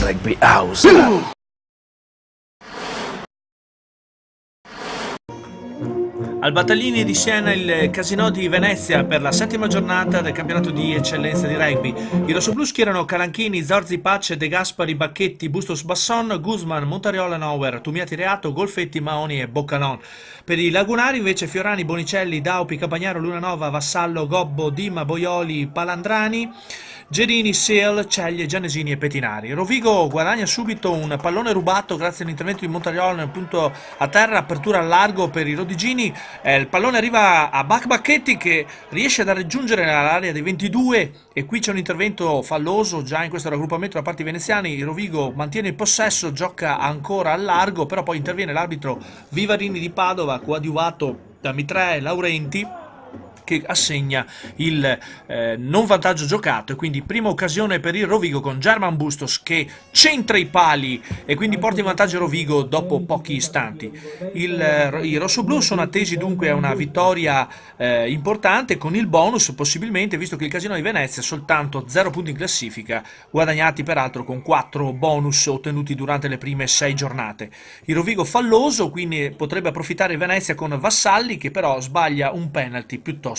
Rugby House. Al Battaglini di Siena il Casinò di Venezia per la 7ª giornata del campionato di eccellenza di rugby. I rossoblù schierano Calanchini, Zorzi, Pace, De Gaspari, Bacchetti, Bustos, Basson, Guzman, Montariola, Nauer, Tumiati, Reato, Golfetti, Maoni e Boccanon. Per i lagunari invece Fiorani, Bonicelli, Daupi, Campagnaro, Lunanova, Vassallo, Gobbo, Dima, Boioli, Palandrani, Gerini, Seel, Ceglie, Giannesini e Petinari. Rovigo guadagna subito un pallone rubato grazie all'intervento di Montariola nel punto a terra, apertura al largo per i rodigini. Il pallone arriva a Bacchetti che riesce a raggiungere l'area dei 22 e qui c'è un intervento falloso già in questo raggruppamento da parte dei veneziani. Il Rovigo mantiene il possesso, gioca ancora al largo, però poi interviene l'arbitro Vivarini di Padova, coadiuvato da Mitre e Laurenti, che assegna il non vantaggio giocato, e quindi prima occasione per il Rovigo con German Bustos che centra i pali e quindi porta in vantaggio Rovigo dopo pochi istanti. I rossoblù sono attesi dunque a una vittoria importante con il bonus possibilmente, visto che il Casinò di Venezia ha soltanto 0 punti in classifica, guadagnati peraltro con 4 bonus ottenuti durante le prime 6 giornate. Il Rovigo falloso, quindi potrebbe approfittare Venezia con Vassalli che però sbaglia un penalty piuttosto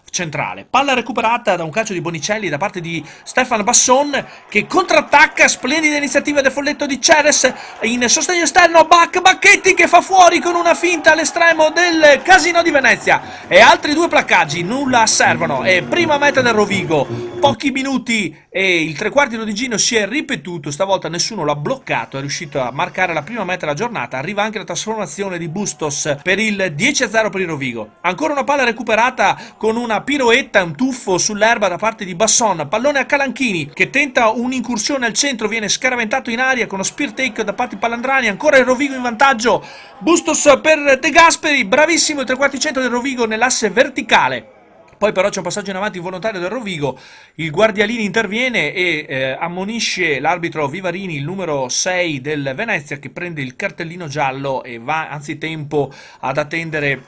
centrale. Palla recuperata da un calcio di Bonicelli da parte di Stefan Basson che contrattacca, splendida iniziativa del folletto di Ceres in sostegno esterno, Bacchetti che fa fuori con una finta all'estremo del Casinò di Venezia e altri 2 placcaggi nulla servono e prima meta del Rovigo. Pochi minuti e il 3/4 rodigino si è ripetuto, stavolta nessuno l'ha bloccato, è riuscito a marcare la prima meta della giornata. Arriva anche la trasformazione di Bustos per il 10-0 per il Rovigo. Ancora una palla recuperata con una piroetta, un tuffo sull'erba da parte di Basson, pallone a Calanchini che tenta un'incursione al centro, viene scaraventato in aria con uno spear take da parte di Palandrani, ancora il Rovigo in vantaggio, Bustos per De Gasperi, bravissimo il 3/4 centro del Rovigo nell'asse verticale. Poi però c'è un passaggio in avanti volontario del Rovigo, il Guardialini interviene e ammonisce l'arbitro Vivarini, il numero 6 del Venezia, che prende il cartellino giallo e va anzitempo ad attendere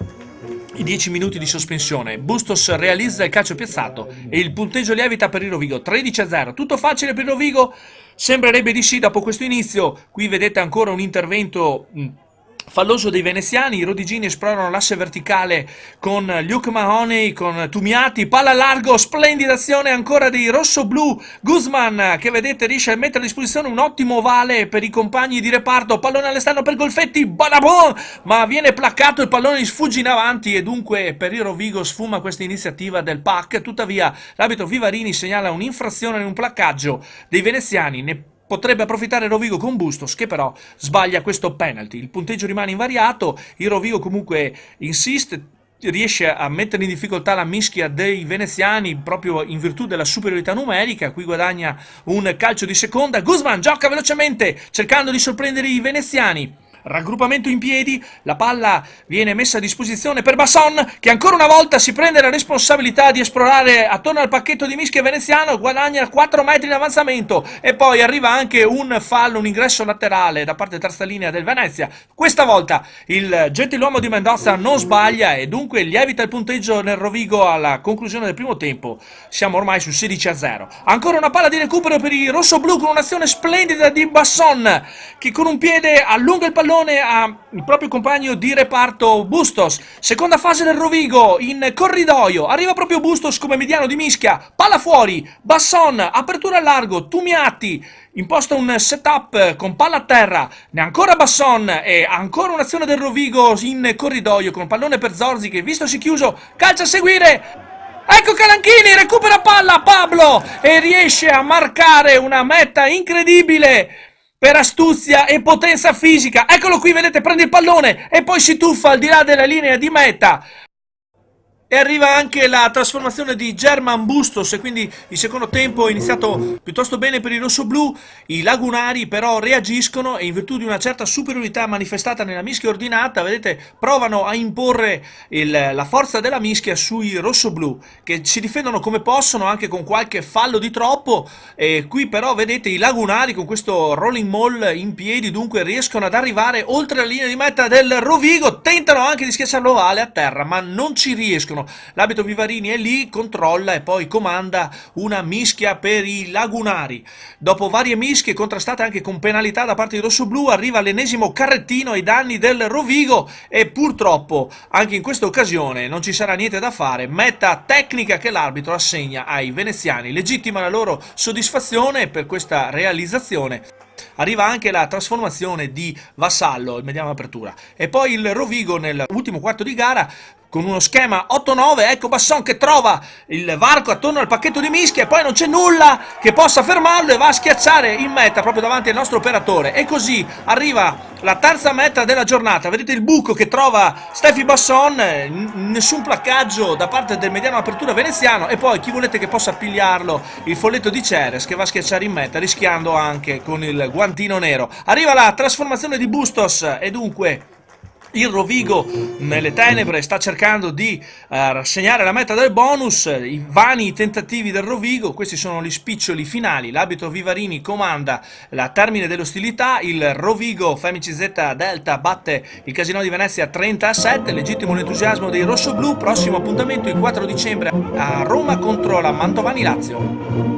i 10 minuti di sospensione. Bustos realizza il calcio piazzato e il punteggio lievita per il Rovigo 13-0. Tutto facile per il Rovigo? Sembrerebbe di sì dopo questo inizio. Qui vedete ancora un intervento falloso dei veneziani, i rodigini esplorano l'asse verticale con Luke Mahoney, con Tumiati, palla largo, splendida azione ancora dei rossoblù, Guzman che vedete riesce a mettere a disposizione un ottimo ovale per i compagni di reparto, pallone all'esterno per Golfetti, Badabon, ma viene placcato, il pallone sfugge in avanti e dunque per il Rovigo sfuma questa iniziativa del PAC. Tuttavia l'arbitro Vivarini segnala un'infrazione in un placcaggio dei veneziani, ne potrebbe approfittare Rovigo con Bustos che però sbaglia questo penalty. Il punteggio rimane invariato, il Rovigo comunque insiste, riesce a mettere in difficoltà la mischia dei veneziani proprio in virtù della superiorità numerica. Qui guadagna un calcio di seconda, Guzman gioca velocemente cercando di sorprendere i veneziani. Raggruppamento in piedi, la palla viene messa a disposizione per Basson che ancora una volta si prende la responsabilità di esplorare attorno al pacchetto di mischia veneziano, guadagna 4 metri in avanzamento e poi arriva anche un fallo, un ingresso laterale da parte terza linea del Venezia. Questa volta il gentiluomo di Mendoza non sbaglia e dunque lievita il punteggio nel Rovigo alla conclusione del primo tempo. Siamo ormai sul 16-0. Ancora una palla di recupero per i rossoblù con un'azione splendida di Basson che con un piede allunga il pallone al proprio compagno di reparto Bustos. Seconda fase del Rovigo in corridoio, arriva proprio Bustos come mediano di mischia, palla fuori, Basson, apertura al largo, Tumiati imposta un setup con palla a terra, ne ancora Basson e ancora un'azione del Rovigo in corridoio con pallone per Zorzi che vistosi chiuso calcia a seguire. Ecco Calanchini, recupera palla Pablo e riesce a marcare una meta incredibile per astuzia e potenza fisica. Eccolo qui, vedete, prende il pallone e poi si tuffa al di là della linea di meta. E arriva anche la trasformazione di German Bustos e quindi il secondo tempo è iniziato piuttosto bene per i rossoblù. I lagunari però reagiscono e in virtù di una certa superiorità manifestata nella mischia ordinata, vedete, provano a imporre la forza della mischia sui rossoblù che si difendono come possono anche con qualche fallo di troppo. E qui però vedete i lagunari con questo rolling maul in piedi dunque riescono ad arrivare oltre la linea di meta del Rovigo, tentano anche di schiacciare l'ovale a terra ma non ci riescono. giorno. L'arbitro Vivarini è lì, controlla e poi comanda una mischia per i lagunari. Dopo varie mischie contrastate anche con penalità da parte di rossoblù, arriva l'ennesimo carrettino ai danni del Rovigo e purtroppo anche in questa occasione non ci sarà niente da fare. Meta tecnica che l'arbitro assegna ai veneziani. Legittima la loro soddisfazione per questa realizzazione. Arriva anche la trasformazione di Vassallo, il mediano apertura. E poi il Rovigo nell'ultimo quarto di gara con uno schema 8-9, ecco Basson che trova il varco attorno al pacchetto di mischia e poi non c'è nulla che possa fermarlo e va a schiacciare in meta proprio davanti al nostro operatore. E così arriva la terza meta della giornata. Vedete il buco che trova Stefi Basson, nessun placcaggio da parte del mediano apertura veneziano, e poi chi volete che possa pigliarlo? Il folletto di Ceres che va a schiacciare in meta rischiando anche con il guantino nero. Arriva la trasformazione di Bustos e dunque il Rovigo nelle tenebre sta cercando di rassegnare la meta del bonus. I vani tentativi del Rovigo, questi sono gli spiccioli finali. L'arbitro Vivarini comanda la termine dell'ostilità. Il Rovigo FMCZ Delta batte il Casino di Venezia 30-7. Legittimo l'entusiasmo dei rossoblù. Prossimo appuntamento il 4 dicembre a Roma contro la Mantovani Lazio.